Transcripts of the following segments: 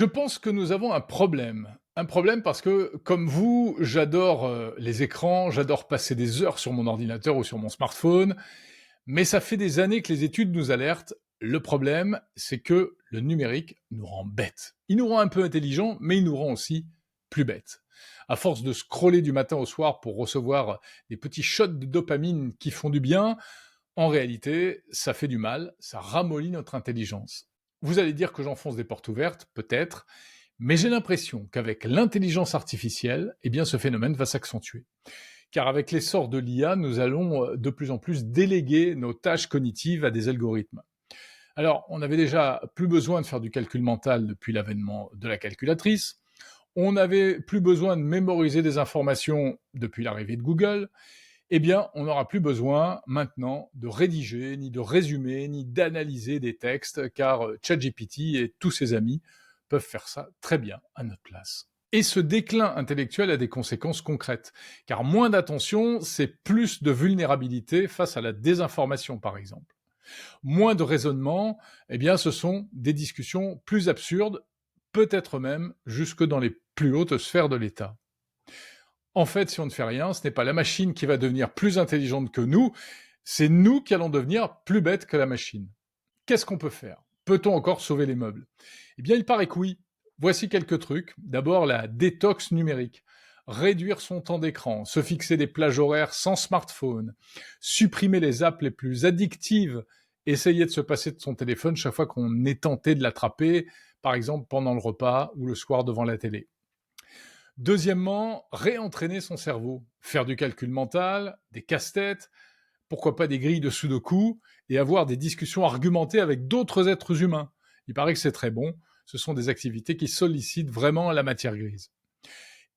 Je pense que nous avons un problème. Un problème parce que, comme vous, j'adore, les écrans, j'adore passer des heures sur mon ordinateur ou sur mon smartphone, mais ça fait des années que les études nous alertent. Le problème, c'est que le numérique nous rend bêtes. Il nous rend un peu intelligents, mais il nous rend aussi plus bêtes. À force de scroller du matin au soir pour recevoir des petits shots de dopamine qui font du bien, en réalité, ça fait du mal, ça ramollit notre intelligence. Vous allez dire que j'enfonce des portes ouvertes, peut-être, mais j'ai l'impression qu'avec l'intelligence artificielle, eh bien, ce phénomène va s'accentuer. Car avec l'essor de l'IA, nous allons de plus en plus déléguer nos tâches cognitives à des algorithmes. Alors, on n'avait déjà plus besoin de faire du calcul mental depuis l'avènement de la calculatrice. On n'avait plus besoin de mémoriser des informations depuis l'arrivée de Google. Eh bien, on n'aura plus besoin maintenant de rédiger, ni de résumer, ni d'analyser des textes, car ChatGPT et tous ses amis peuvent faire ça très bien à notre place. Et ce déclin intellectuel a des conséquences concrètes, car moins d'attention, c'est plus de vulnérabilité face à la désinformation, par exemple. Moins de raisonnement, eh bien, ce sont des discussions plus absurdes, peut-être même jusque dans les plus hautes sphères de l'État. En fait, si on ne fait rien, ce n'est pas la machine qui va devenir plus intelligente que nous, c'est nous qui allons devenir plus bêtes que la machine. Qu'est-ce qu'on peut faire? Peut-on encore sauver les meubles? Eh bien, il paraît que oui. Voici quelques trucs. D'abord, la détox numérique. Réduire son temps d'écran, se fixer des plages horaires sans smartphone, supprimer les apps les plus addictives, essayer de se passer de son téléphone chaque fois qu'on est tenté de l'attraper, par exemple pendant le repas ou le soir devant la télé. Deuxièmement, réentraîner son cerveau, faire du calcul mental, des casse-têtes, pourquoi pas des grilles de sudoku, et avoir des discussions argumentées avec d'autres êtres humains. Il paraît que c'est très bon, ce sont des activités qui sollicitent vraiment la matière grise.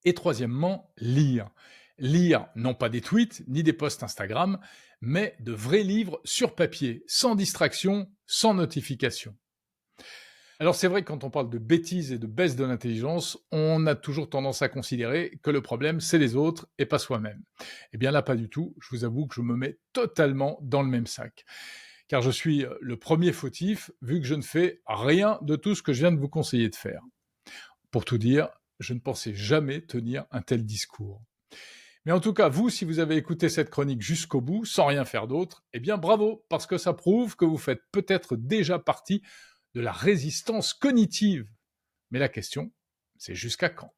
Et troisièmement, lire. Lire non pas des tweets ni des posts Instagram, mais de vrais livres sur papier, sans distraction, sans notification. Alors c'est vrai que quand on parle de bêtises et de baisse de l'intelligence, on a toujours tendance à considérer que le problème, c'est les autres et pas soi-même. Eh bien là, pas du tout. Je vous avoue que je me mets totalement dans le même sac. Car je suis le premier fautif, vu que je ne fais rien de tout ce que je viens de vous conseiller de faire. Pour tout dire, je ne pensais jamais tenir un tel discours. Mais en tout cas, vous, si vous avez écouté cette chronique jusqu'au bout, sans rien faire d'autre, eh bien bravo, parce que ça prouve que vous faites peut-être déjà partie de la résistance cognitive. Mais la question, c'est jusqu'à quand?